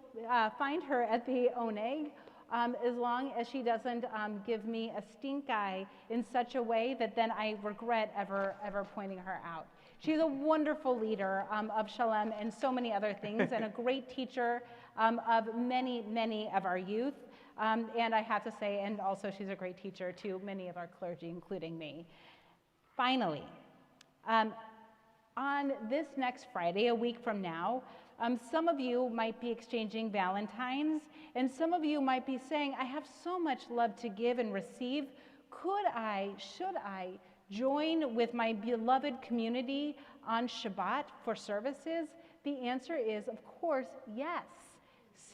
find her at the Oneg, as long as she doesn't give me a stink eye in such a way that then I regret ever pointing her out. She's a wonderful leader of Shalem and so many other things, and a great teacher of many of our youth. And I have to say, and also she's a great teacher to many of our clergy, including me. Finally, on this next Friday, a week from now, some of you might be exchanging Valentines, and some of you might be saying, I have so much love to give and receive. Should I join with my beloved community on Shabbat for services? The answer is, of course, yes.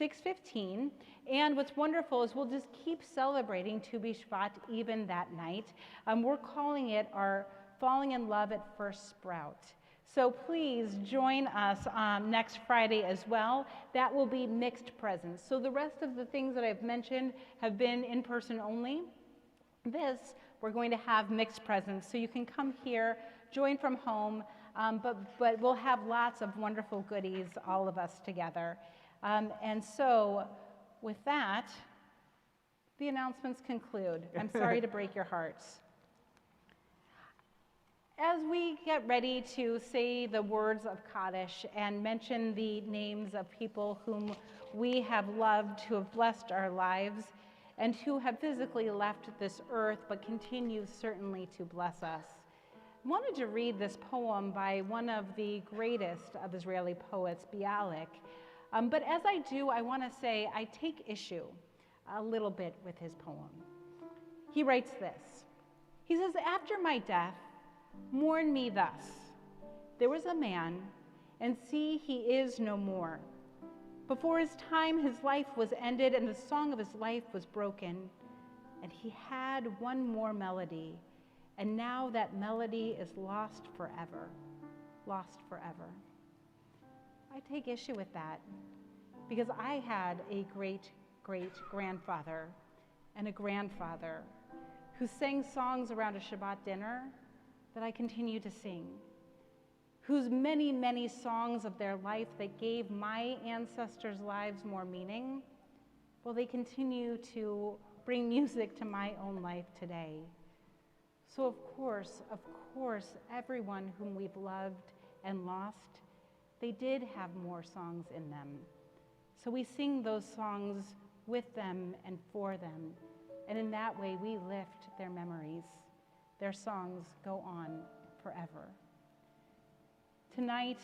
6:15, and what's wonderful is we'll just keep celebrating Tu B'Shvat even that night. We're calling it our Falling in Love at First Sprout. So please join us next Friday as well. That will be mixed presence. So the rest of the things that I've mentioned have been in person only. This, we're going to have mixed presence. So you can come here, join from home, but we'll have lots of wonderful goodies, all of us together. And so with that, the announcements conclude. I'm sorry to break your hearts. As we get ready to say the words of Kaddish and mention the names of people whom we have loved, who have blessed our lives, and who have physically left this earth but continue certainly to bless us, I wanted to read this poem by one of the greatest of Israeli poets, Bialik. But as I do, I want to say I take issue a little bit with his poem. He writes this. He says, after my death, mourn me thus. There was a man, and see, he is no more. Before his time, his life was ended, and the song of his life was broken. And he had one more melody, and now that melody is lost forever. Lost forever. I take issue with that because I had a great-great-grandfather and a grandfather who sang songs around a Shabbat dinner that I continue to sing, whose many songs of their life that gave my ancestors' lives more meaning, well, they continue to bring music to my own life today. So of course, everyone whom we've loved and lost, they did have more songs in them. So we sing those songs with them and for them. And in that way, we lift their memories, their songs go on forever. Tonight,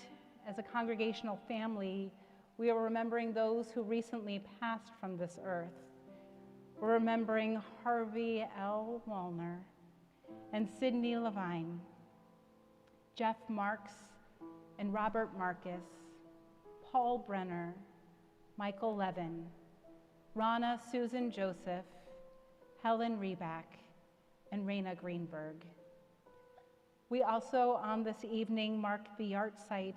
as a congregational family, we are remembering those who recently passed from this earth. We're remembering Harvey L. Wallner and Sidney Levine, Jeff Marks and Robert Marcus, Paul Brenner, Michael Levin, Rana Susan Joseph, Helen Reback, and Raina Greenberg. We also, on this evening, mark the yahrzeit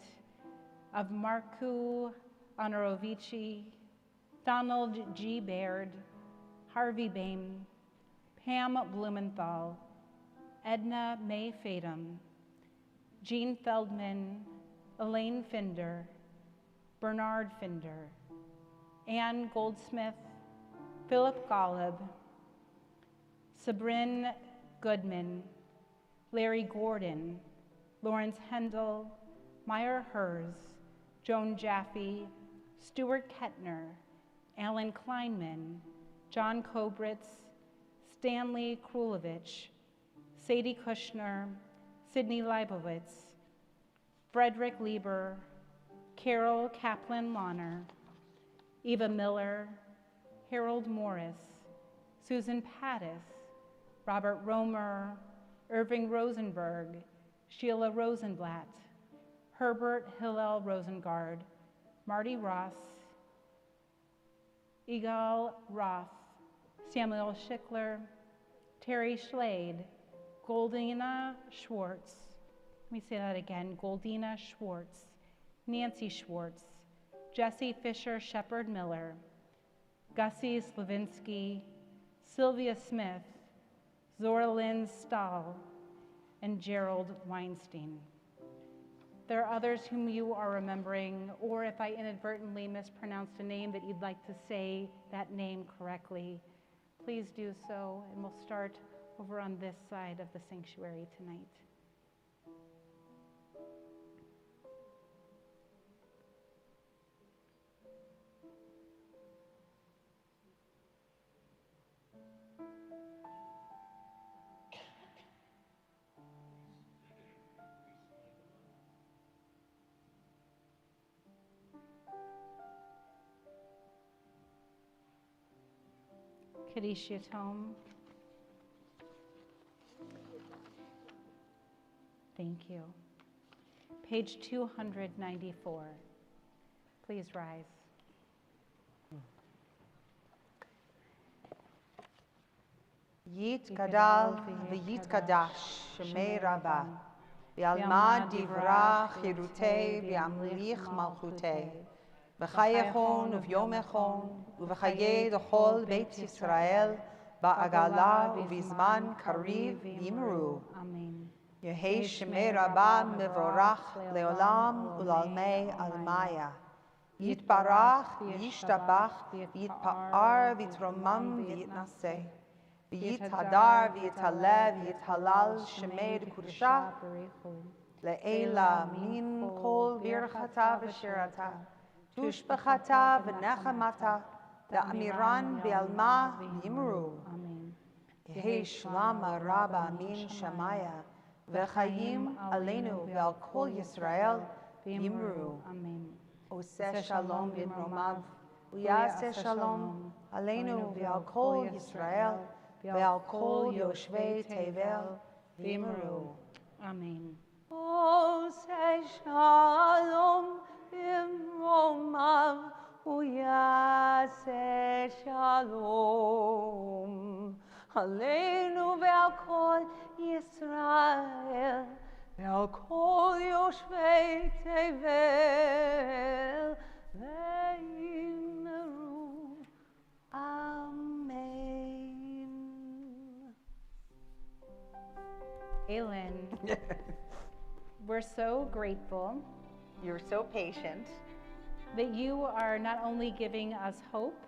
of Marku Honorovici, Donald G. Baird, Harvey Bain, Pam Blumenthal, Edna Mae Fadum, Jean Feldman, Elaine Finder, Bernard Finder, Ann Goldsmith, Philip Golub, Sabrin Goodman, Larry Gordon, Lawrence Hendel, Meyer Hers, Joan Jaffe, Stuart Kettner, Alan Kleinman, John Kobritz, Stanley Krulovich, Sadie Kushner, Sidney Leibowitz, Frederick Lieber, Carol Kaplan Lahner, Eva Miller, Harold Morris, Susan Pattis, Robert Romer, Irving Rosenberg, Sheila Rosenblatt, Herbert Hillel Rosengard, Marty Ross, Igal Roth, Samuel Schickler, Terry Schlade, Goldina Schwartz, let me say that again, Goldina Schwartz, Nancy Schwartz, Jesse Fisher Shepard Miller, Gussie Slavinsky, Sylvia Smith, Zora Lynn Stahl, and Gerald Weinstein. There are others whom you are remembering, or if I inadvertently mispronounced a name that you'd like to say that name correctly, please do so, and we'll start over on this side of the sanctuary tonight. Kadisha Tome. Thank you. Page 294. Please rise. Yitgadal v'yitgadash shemei Rabbah v'alma divrach Yerutei v'amlich malchutei v'chayechon uv'yomechon uv'chayei d'chol Beit Yisrael ba'agala uv'izman kariv yimru. Amen. Yehei shemei Rabbah mevorach leolam ulalmei almaya. Yitbarach v'yishtabach v'yitpa'ar v'yitromam v'yitnaseh. V'yithadar v'yitalev v'yithalal shemei d'kudusha le'ela min kol birchata v'shirata tushbachata v'nechamata le'amiran b'alma v'yimru. Amen. Yehi shlama rabba min shamaya v'chayim aleinu v'al kol Yisrael v'yimru. Amen. Oseh shalom b'mromav u'yaseh shalom aleinu v'al kol Yisrael v'al kol yoshvei tevel v'yimru. Amen. Oseh shalom b'mromav u'yaseh shalom aleinu v'al kol Yisrael v'al kol yoshvei tevel v'yimru. Amen. Aylin, we're so grateful You're so patient. that you are not only giving us hope,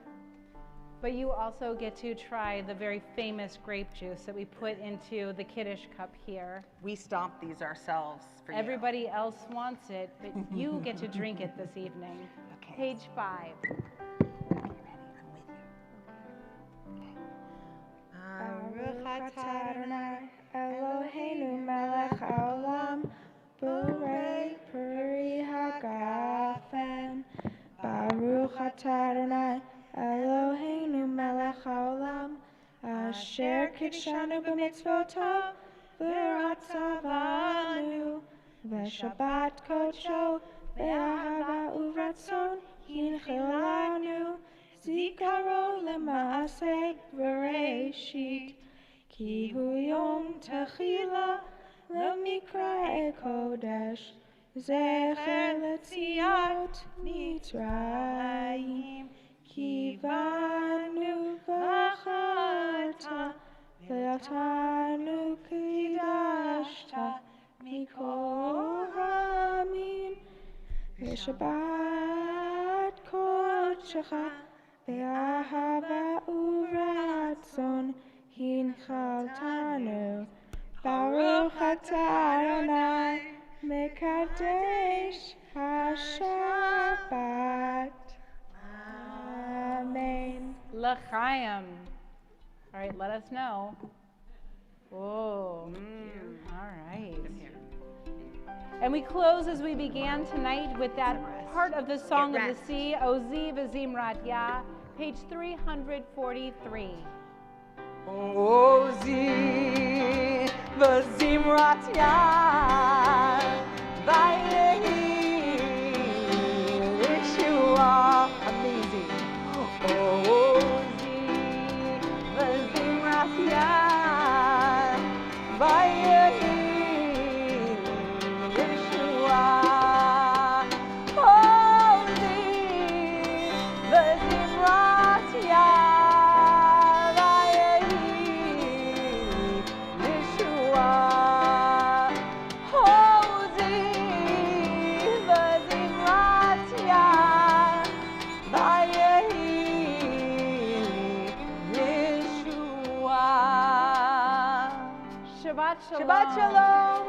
but you also get to try the very famous grape juice that we put into the Kiddush cup here. We stomp these ourselves for Everybody else wants it, but you get to drink it this evening. Okay. Page 5. Okay, ready? I'm with you. Baruch atah Adonai Eloheinu melech haolam, borei peri hagafen. Baruch atah Adonai, Eloheinu melech haolam, asher kidshanu b'mitzvotav, v'ratzavanu, v'shabbat kodsho, v'ahava uvratzon, hinchilanu, zikaro lema'aseh v'reishit, ki hu yom techila, lemikra kodesh, zecher letziat mitzrayim, ki vanu v'acharta, v'yatanu kidashta, mikol hamim, v'shabbat kodshecha, v'ahava uvratzon, hinchaltanu, Baruch atah Adonai, mekadesh haShabbat. Amen. L'chaim. All right, let us know. Oh, all right. And we close as we began tonight with that part of the Song of the Sea, Ozi v'Zimrat Yah, page 343. Ozi v'Zimrat Yah, Vayehi Yeshua. Amazing. Ozi v'Zimrat Yah, Vayehi Yeshua. Ozi v'Zimrat Yah. Shabbat shalom. Shabbat shalom.